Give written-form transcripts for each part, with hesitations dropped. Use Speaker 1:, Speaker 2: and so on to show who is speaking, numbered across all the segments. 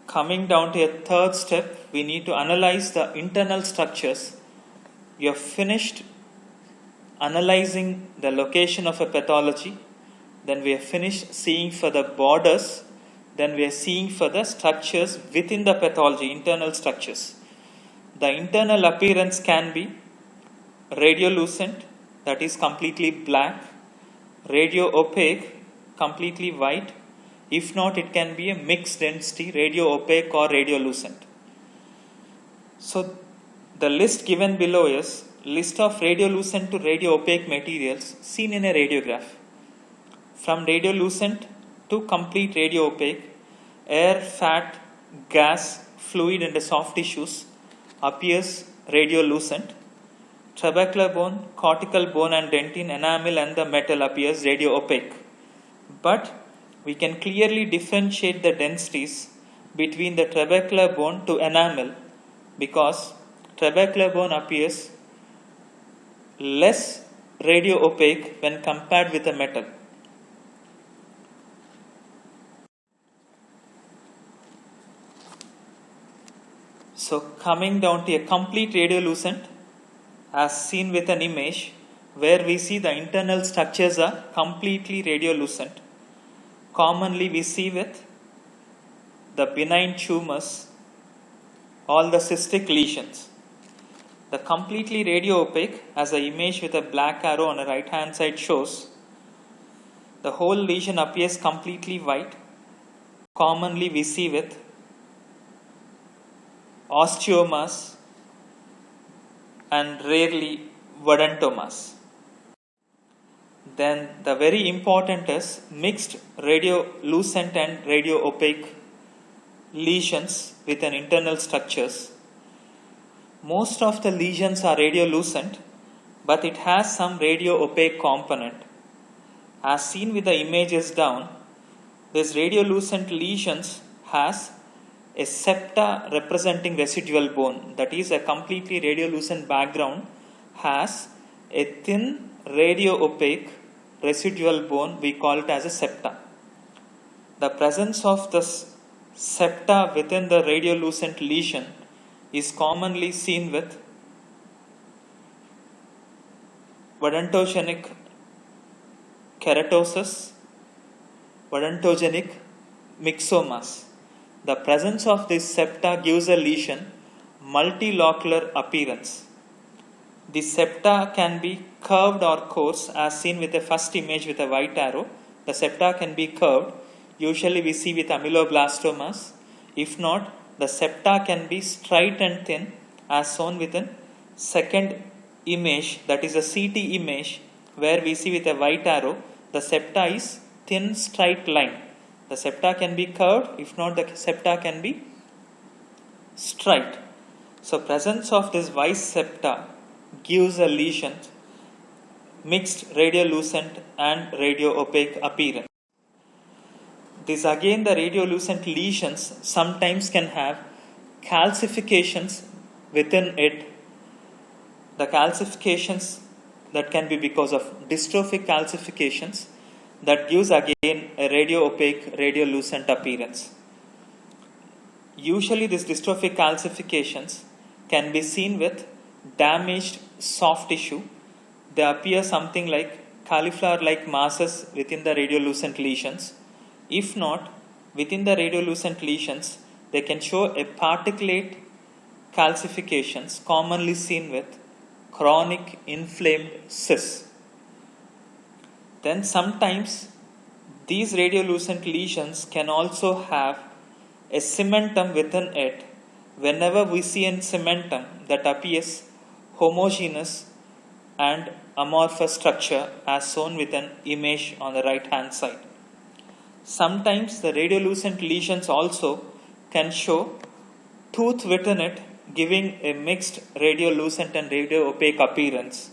Speaker 1: Coming down to a third step, we need to analyze the internal structures. We have finished analyzing the location of a pathology. Then we have finished seeing for the borders. Then we are seeing for the structures within the pathology, internal structures. The internal appearance can be radiolucent, that is completely black, radio-opaque, completely white. If not, it can be a mixed density, radio-opaque or radiolucent. So, the list given below is list of radiolucent to radio-opaque materials seen in a radiograph. From radiolucent to complete radio-opaque, air, fat, gas, fluid and the soft tissues appears radiolucent. Trabecular bone, cortical bone and dentin, enamel and the metal appears radio-opaque. But we can clearly differentiate the densities between the trabecular bone to enamel because trabecular bone appears less radio-opaque when compared with the metal. So coming down to a complete radiolucent as seen with an image where we see the internal structures are completely radiolucent. Commonly we see with the benign tumors, all the cystic lesions. The completely radio-opaque, as the image with a black arrow on the right hand side shows, the whole lesion appears completely white. Commonly we see with osteomas and rarely odontomas. Then the very important is mixed radiolucent and radio-opaque lesions with an internal structures. Most of the lesions are radiolucent, but it has some radio-opaque component. As seen with the images down, this radiolucent lesions has a septa representing residual bone, that is a completely radiolucent background has a thin radio-opaque residual bone, we call it as a septa. The presence of this septa within the radiolucent lesion is commonly seen with odontogenic keratosis, odontogenic myxomas. The presence of this septa gives a lesion multilocular appearance. The septa can be curved or coarse as seen with the first image with a white arrow. The septa can be curved. Usually we see with ameloblastomas. If not, the septa can be straight and thin as shown with a second image, that is a CT image where we see with a white arrow the septa is thin straight line. The septa can be curved, if not the septa can be straight. So presence of this white septa gives a lesion mixed radiolucent and radio-opaque appearance. This again, the radiolucent lesions sometimes can have calcifications within it. The calcifications that can be because of dystrophic calcifications that gives again a radio-opaque, radiolucent appearance. Usually these dystrophic calcifications can be seen with damaged soft tissue. They appear something like cauliflower-like masses within the radiolucent lesions. If not, within the radiolucent lesions, they can show a particulate calcifications commonly seen with chronic inflamed cysts. Then sometimes these radiolucent lesions can also have a cementum within it. Whenever we see a cementum that appears homogeneous and amorphous structure as shown with an image on the right hand side. Sometimes the radiolucent lesions also can show tooth within it, giving a mixed radiolucent and radio-opaque appearance.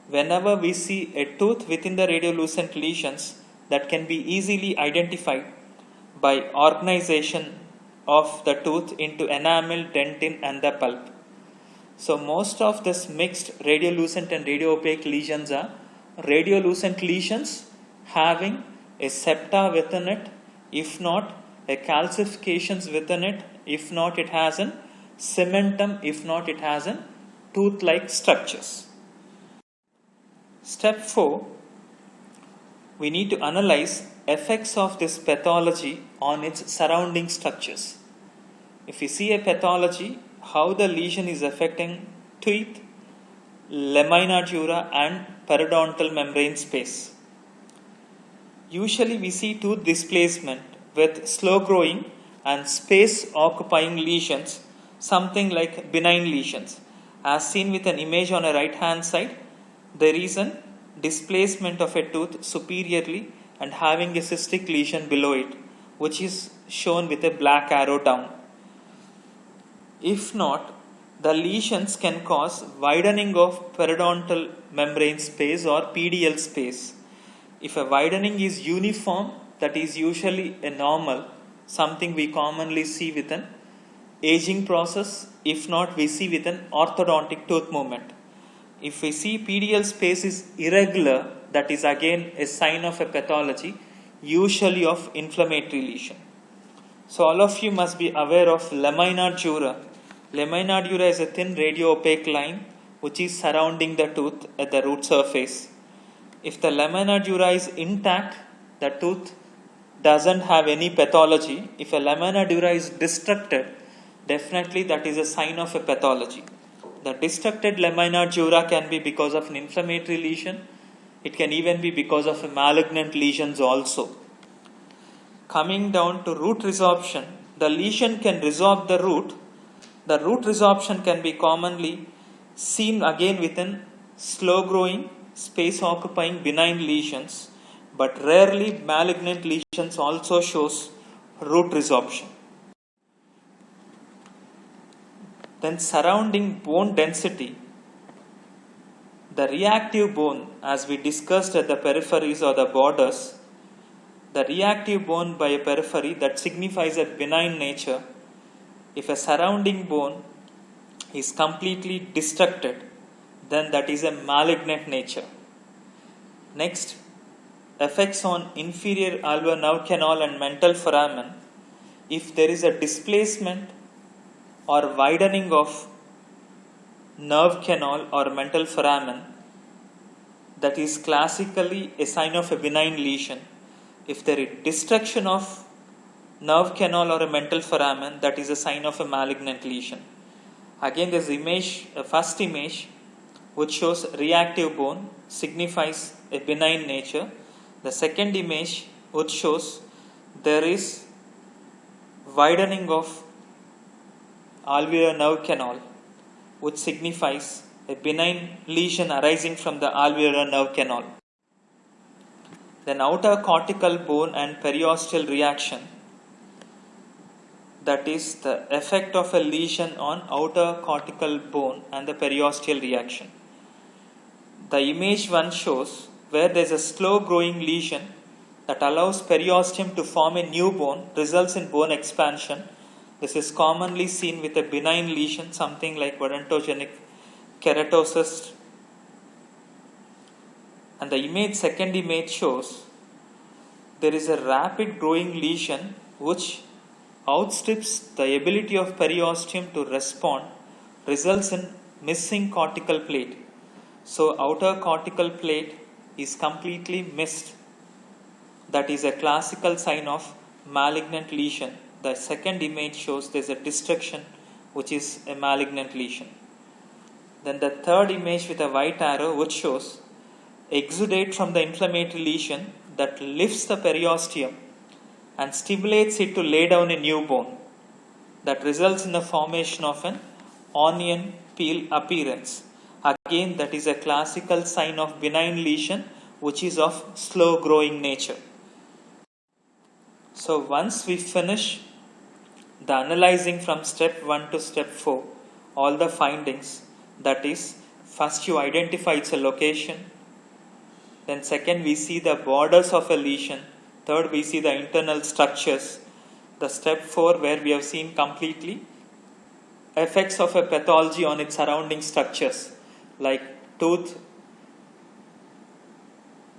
Speaker 1: Whenever we see a tooth within the radiolucent lesions, that can be easily identified by organization of the tooth into enamel, dentin and the pulp. So most of this mixed radiolucent and radio-opaque lesions are radiolucent lesions having a septa within it. If not, a calcifications within it, if not it has an cementum, if not it has an tooth-like structures. Step 4, we need to analyze effects of this pathology on its surrounding structures. If we see a pathology, how the lesion is affecting teeth, lamina dura and periodontal membrane space. Usually we see tooth displacement with slow growing and space occupying lesions, something like benign lesions. As seen with an image on a right hand side, there is an displacement of a tooth superiorly and having a cystic lesion below it, which is shown with a black arrow down. If not, the lesions can cause widening of periodontal membrane space or PDL space. If a widening is uniform, that is usually a normal, something we commonly see with an aging process. If not, we see with an orthodontic tooth movement. If we see PDL space is irregular, that is again a sign of a pathology, usually of inflammatory lesion. So all of you must be aware of lamina dura. Lamina dura is a thin radio-opaque line which is surrounding the tooth at the root surface. If the lamina dura is intact, the tooth doesn't have any pathology. If a lamina dura is destructed, definitely that is a sign of a pathology. The destructed lamina dura can be because of an inflammatory lesion. It can even be because of a malignant lesions also. Coming down to root resorption, the lesion can resorb the root. The root resorption can be commonly seen again within slow growing, space occupying benign lesions, but rarely malignant lesions also shows root resorption. Then surrounding bone density, the reactive bone, as we discussed at the peripheries or the borders, the reactive bone by a periphery that signifies a benign nature. If a surrounding bone is completely destructed, then that is a malignant nature. Next, effects on inferior alveolar nerve canal and mental foramen. If there is a displacement or widening of nerve canal or mental foramen, that is classically a sign of a benign lesion. If there is destruction of nerve canal or a mental foramen, that is a sign of a malignant lesion. Again, this image, the first image, which shows reactive bone, signifies a benign nature. The second image, which shows there is widening of alveolar nerve canal, which signifies a benign lesion arising from the alveolar nerve canal. Then outer cortical bone and periosteal reaction, that is the effect of a lesion on outer cortical bone and the periosteal reaction. The image 1 shows where there is a slow growing lesion that allows periosteum to form a new bone, results in bone expansion. This is commonly seen with a benign lesion, something like odontogenic keratosis. And the second image shows there is a rapid growing lesion which outstrips the ability of periosteum to respond, results in missing cortical plate. So outer cortical plate is completely missed. That is a classical sign of malignant lesion. The second image shows there is a destruction which is a malignant lesion. Then the third image with a white arrow which shows exudate from the inflammatory lesion that lifts the periosteum and stimulates it to lay down a new bone, that results in the formation of an onion peel appearance. Again, that is a classical sign of benign lesion which is of slow growing nature. So once we finish the analyzing from step 1 to step 4, all the findings, that is, first you identify its location, then second we see the borders of a lesion, third we see the internal structures, the step 4 where we have seen completely effects of a pathology on its surrounding structures like tooth,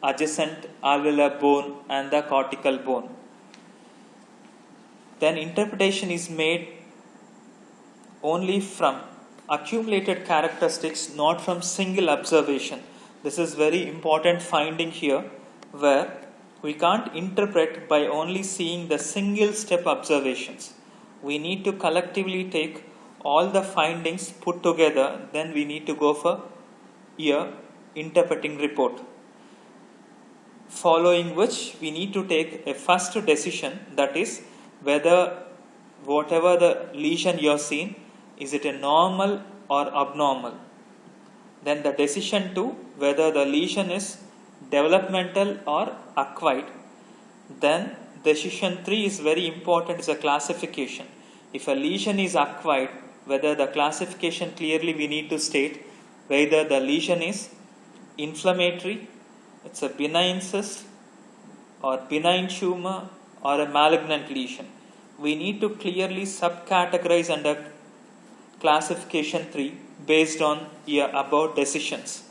Speaker 1: adjacent alveolar bone and the cortical bone. then interpretation is made only from accumulated characteristics, not from single observation. This is very important finding here, where we can't interpret by only seeing the single step observations. We need to collectively take all the findings put together, then we need to go for a interpreting report. Following which we need to take a first decision, that is whether whatever the lesion you have seen, is it a normal or abnormal. Then the decision 2, whether the lesion is developmental or acquired. Then decision 3 is very important, is a classification. If a lesion is acquired, whether the classification clearly we need to state whether the lesion is inflammatory, it's a benign cyst or benign tumor or a malignant lesion. We need to clearly subcategorize under classification 3 based on your above decisions.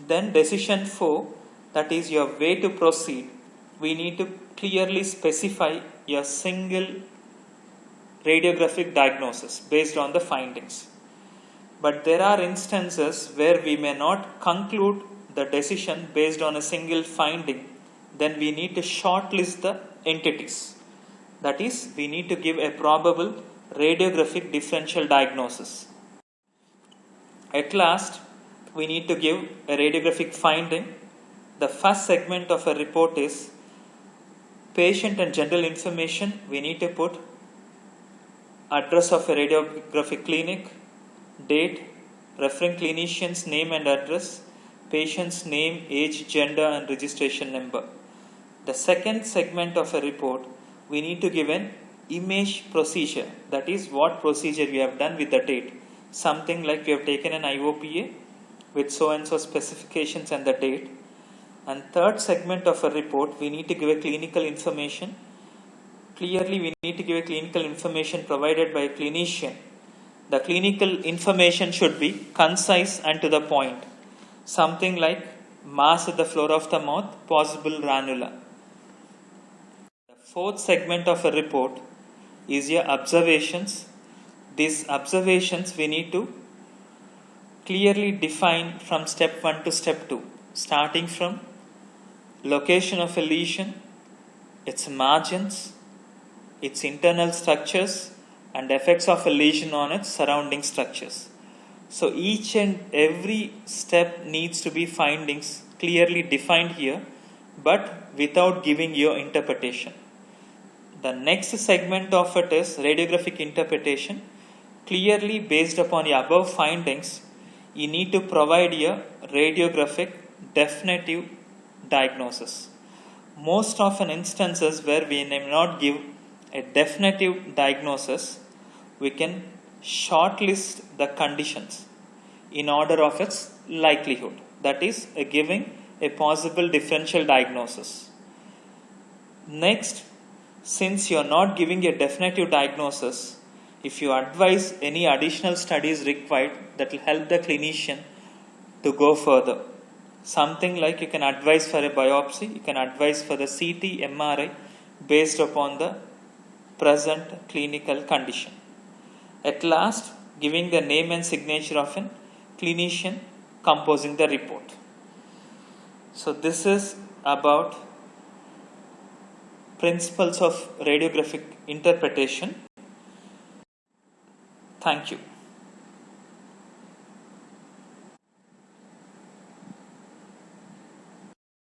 Speaker 1: Then decision 4, that is your way to proceed. We need to clearly specify your single radiographic diagnosis based on the findings. But there are instances where we may not conclude the decision based on a single finding. Then we need to shortlist the entities. That is, we need to give a probable radiographic differential diagnosis. At last, we need to give a radiographic finding. The first segment of a report is patient and general information. We need to put address of a radiographic clinic, date, referring clinician's name and address, patient's name, age, gender and registration number. The second segment of a report, we need to give an image procedure, that is what procedure we have done with the date. Something like we have taken an IOPA with so and so specifications and the date. And third segment of a report, we need to give a clinical information. Clearly we need to give a clinical information provided by a clinician. The clinical information should be concise and to the point. Something like mass at the floor of the mouth, possible ranula. The fourth segment of a report is your observations. These observations we need to clearly define from step 1 to step 2, starting from location of a lesion, its margins, its internal structures and effects of a lesion on its surrounding structures. So each and every step needs to be findings clearly defined here, but without giving your interpretation. The next segment of it is radiographic interpretation. Clearly based upon the above findings, you need to provide a radiographic definitive diagnosis. Most often instances where we may not give a definitive diagnosis, we can shortlist the conditions in order of its likelihood. That is, giving a possible differential diagnosis. Next, since you are not giving a definitive diagnosis, if you advise any additional studies required, that will help the clinician to go further. Something like you can advise for a biopsy, you can advise for the CT, MRI based upon the present clinical condition. At last, giving the name and signature of a clinician composing the report. So this is about principles of radiographic interpretation. Thank you.